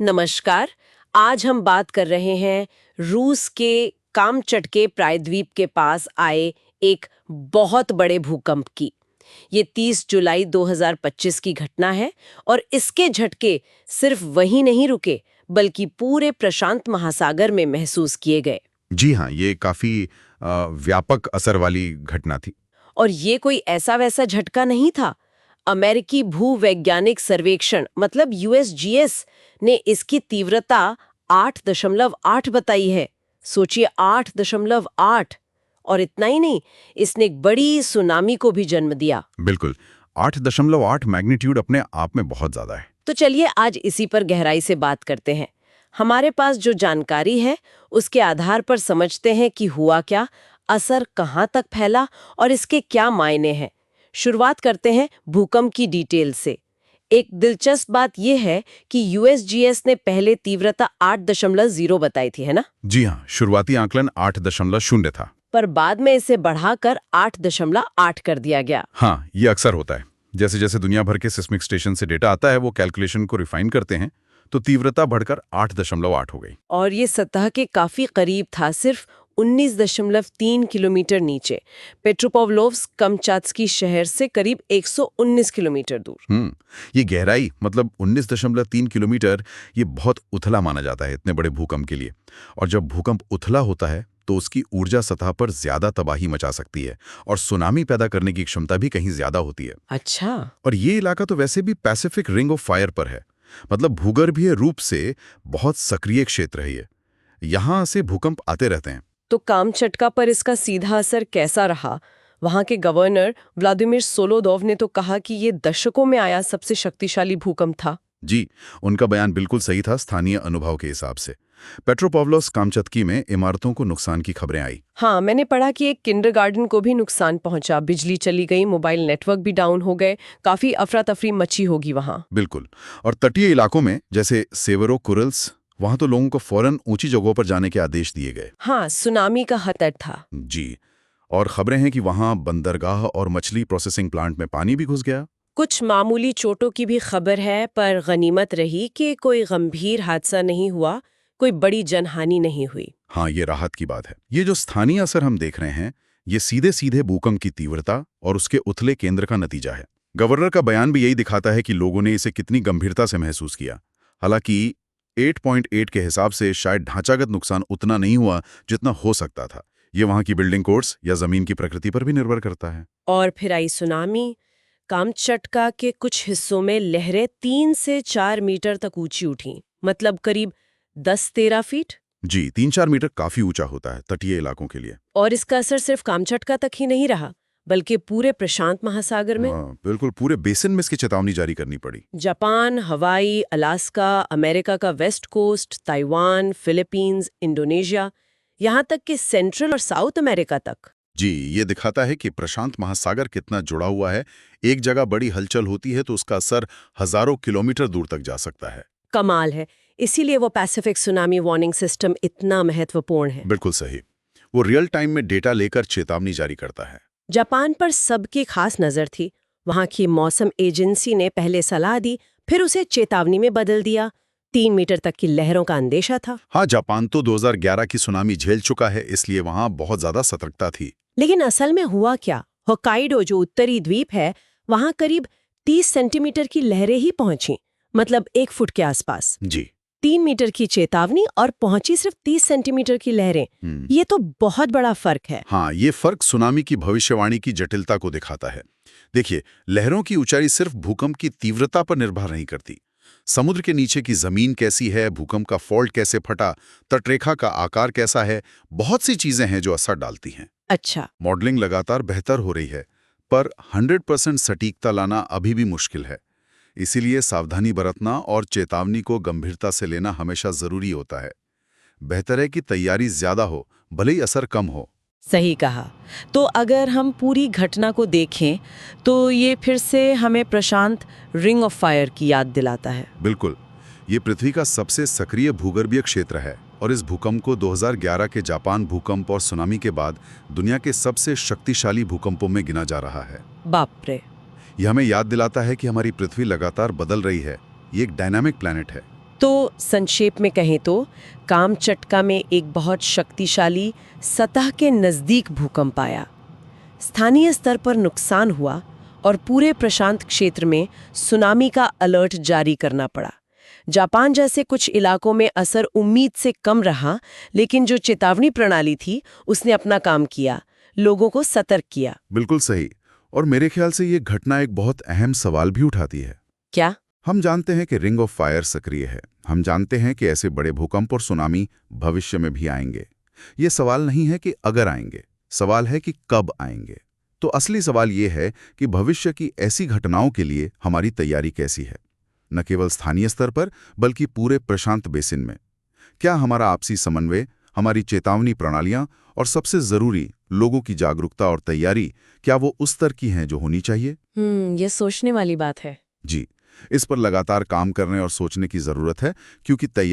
नमस्कार। आज हम बात कर रहे हैं रूस के कामचटके प्रायद्वीप के पास आए एक बहुत बड़े भूकंप की। ये 30 जुलाई 2025 की घटना है और इसके झटके सिर्फ वहीं नहीं रुके बल्कि पूरे प्रशांत महासागर में महसूस किए गए। जी हाँ, ये काफ़ी व्यापक असर वाली घटना थी। और ये कोई ऐसा वैसा झटका नहीं था। अमेरिकी भूवैज्ञानिक सर्वेक्षण मतलब यूएसजीएस ने इसकी तीव्रता 8.8 बताई है। सोचिए 8.8। और इतना ही नहीं, इसने एक बड़ी सुनामी को भी जन्म दिया। बिल्कुल, 8.8 मैग्नीट्यूड अपने आप में बहुत ज़्यादा है। तो चलिए आज इसी पर गहराई से बात करते हैं। हमारे पास जो जानकारी है उसके आधार पर समझते हैं कि हुआ क्या, असर कहाँ तक फैला और इसके क्या मायने हैं। शुरुआत करते हैं भूकंप की डिटेल से। एक दिलचस्प बात यह है कि यूएसजीएस ने पहले तीव्रता 8.0 बताई थी, है ना? जी हाँ, शुरुआती आंकलन 8.0 था। पर बाद में इसे बढ़ाकर 8.8 कर दिया गया। हाँ, ये अक्सर होता है। जैसे जैसे दुनिया भर के सिस्मिक स्टेशन से डेटा आता है, वो कैलकुलेशन को रिफाइन करते हैं, तो तीव्रता बढ़कर 8.8 हो गई। और ये सतह के काफी करीब था, सिर्फ 19.3 किलोमीटर नीचे, पेट्रोपोव्लोव्स्क कमचात्स्की शहर से करीब 119 किलोमीटर दूर। ये गहराई मतलब 19.3 किलोमीटर, ये बहुत उथला माना जाता है इतने बड़े भूकंप के लिए। और जब भूकंप उथला होता है तो उसकी ऊर्जा सतह पर ज्यादा तबाही मचा सकती है और सुनामी पैदा करने की क्षमता भी कहीं ज्यादा होती है। अच्छा। और ये इलाका तो वैसे भी पैसिफिक रिंग ऑफ फायर पर है, मतलब भूगर्भीय रूप से बहुत सक्रिय क्षेत्र है ये। यहाँ से भूकंप आते रहते हैं। तो कामचटका पर इसका सीधा असर कैसा रहा? वहां के गवर्नर व्लादिमीर सोलोदोव ने तो कहा कि ये दशकों में आया सबसे शक्तिशाली भूकंप था। जी, उनका बयान बिल्कुल सही था स्थानीय अनुभव के हिसाब से। पेट्रोपोव्लोव्स्क कामचत्की में इमारतों को नुकसान की खबरें आई। हाँ, मैंने पढ़ा कि एक किंडरगार्टन को भी नुकसान पहुंचा, बिजली चली गई, मोबाइल नेटवर्क भी डाउन हो गए, काफी अफरा तफरी मची होगी वहां। बिल्कुल। और तटीय इलाकों में जैसे सेवरो कुरल्स, वहां तो लोगों को फौरन ऊंची जगहों पर जाने के आदेश दिए गए। हाँ, सुनामी का खतरा था। जी। और खबरें हैं कि वहां बंदरगाह और मछली प्रोसेसिंग प्लांट में पानी भी घुस गया। कुछ मामूली चोटों की भी खबर है, पर गनीमत रही कि कोई गंभीर हादसा नहीं हुआ, कोई बड़ी जनहानि नहीं हुई। हाँ, ये राहत की बात है। ये जो स्थानीय असर हम देख रहे हैं, ये सीधे सीधे भूकंप की तीव्रता और उसके उथले केंद्र का नतीजा है। गवर्नर का बयान भी यही दिखाता है कि लोगों ने इसे कितनी गंभीरता से महसूस किया। हालांकि 8.8 के हिसाब से शायद ढांचागत नुकसान उतना नहीं हुआ जितना हो सकता था। ये वहां की बिल्डिंग कोड्स या जमीन की प्रकृति पर भी निर्भर करता है। और फिर आई सुनामी। कामचटका के कुछ हिस्सों में लहरें 3 से 4 मीटर तक ऊंची उठी, मतलब करीब 10-13 फीट। जी, 3-4 मीटर काफी ऊंचा होता है तटीय इलाकों के लिए। और इसका असर सिर्फ कामचटका तक ही नहीं रहा, बल्कि पूरे प्रशांत महासागर में। हाँ, बिल्कुल, पूरे बेसिन में इसकी चेतावनी जारी करनी पड़ी। जापान, हवाई, अलास्का, अमेरिका का west coast, Taiwan, Philippines, Indonesia, यहाँ तक कि सेंट्रल और साउथ अमेरिका तक। जी, ये दिखाता है कि प्रशांत महासागर कितना जुड़ा हुआ है। एक जगह बड़ी हलचल होती है तो उसका असर हजारों किलोमीटर दूर तक जा सकता है। कमाल है। इसीलिए वो पैसिफिक सुनामी वार्निंग सिस्टम इतना महत्वपूर्ण है। बिल्कुल सही। वो रियल टाइम में डेटा लेकर चेतावनी जारी करता है। जापान पर सबकी खास नजर थी। वहां की मौसम एजेंसी ने पहले सलाह दी, फिर उसे चेतावनी में बदल दिया। 3 मीटर तक की लहरों का अंदेशा था। हाँ, जापान तो 2011 की सुनामी झेल चुका है, इसलिए वहां बहुत ज्यादा सतर्कता थी। लेकिन असल में हुआ क्या? होक्काइडो जो उत्तरी द्वीप है, वहां करीब 30 सेंटीमीटर की लहरें ही पहुंची, मतलब 1 फुट के आसपास। जी। 3 मीटर की चेतावनी और पहुंची सिर्फ 30 सेंटीमीटर की लहरें। ये तो बहुत बड़ा फर्क है। हाँ, ये फर्क सुनामी की भविष्यवाणी की जटिलता को दिखाता है। देखिए, लहरों की ऊंचाई सिर्फ भूकंप की तीव्रता पर निर्भर नहीं करती। समुद्र के नीचे की जमीन कैसी है, भूकंप का फॉल्ट कैसे फटा, तटरेखा का आकार कैसा है, बहुत सी चीजें हैं जो असर डालती हैं। अच्छा। मॉडलिंग लगातार बेहतर हो रही है, पर 100% सटीकता लाना अभी भी मुश्किल है। इसीलिए सावधानी बरतना और चेतावनी को गंभीरता से लेना हमेशा जरूरी होता है। बेहतर है कि तैयारी ज्यादा हो, भले ही असर कम हो। सही कहा। तो अगर हम पूरी घटना को देखें तो ये फिर से हमें प्रशांत रिंग ऑफ फायर की याद दिलाता है। बिल्कुल, ये पृथ्वी का सबसे सक्रिय भूगर्भीय क्षेत्र है और इस भूकंप को 2011 के जापान भूकंप और सुनामी के बाद दुनिया के सबसे शक्तिशाली भूकंपों में गिना जा रहा है। बाप रे। यह हमें याद दिलाता है कि हमारी पृथ्वी लगातार बदल रही है। ये एक डायनामिक प्लैनेट है। तो संक्षेप में कहें तो कामचट्का में एक बहुत शक्तिशाली सतह के नज़दीक भूकंप आया। स्थानीय स्तर पर नुकसान हुआ और पूरे प्रशांत क्षेत्र में सुनामी का अलर्ट जारी करना पड़ा। जापान जैसे कुछ इलाकों में असर उम्मीद से कम रहा, लेकिन जो चेतावनी प्रणाली थी उसने अपना काम किया, लोगों को सतर्क किया। बिल्कुल सही। और मेरे ख्याल से ये घटना एक बहुत अहम सवाल भी उठाती है। क्या? हम जानते हैं कि रिंग ऑफ फायर सक्रिय है। हम जानते हैं कि ऐसे बड़े भूकंप और सुनामी भविष्य में भी आएंगे। ये सवाल नहीं है कि अगर आएंगे, सवाल है कि कब आएंगे। तो असली सवाल ये है कि भविष्य की ऐसी घटनाओं के लिए हमारी तैयारी कैसी है, न केवल स्थानीय स्तर पर बल्कि पूरे प्रशांत बेसिन में। क्या हमारा आपसी समन्वय, हमारी चेतावनी प्रणालियां और सबसे जरूरी लोगों की जागरूकता और तैयारी, क्या वो उस स्तर की हैं जो होनी चाहिए? ये सोचने वाली बात है। जी, इस पर लगातार काम करने और सोचने की जरूरत है, क्योंकि तैयारी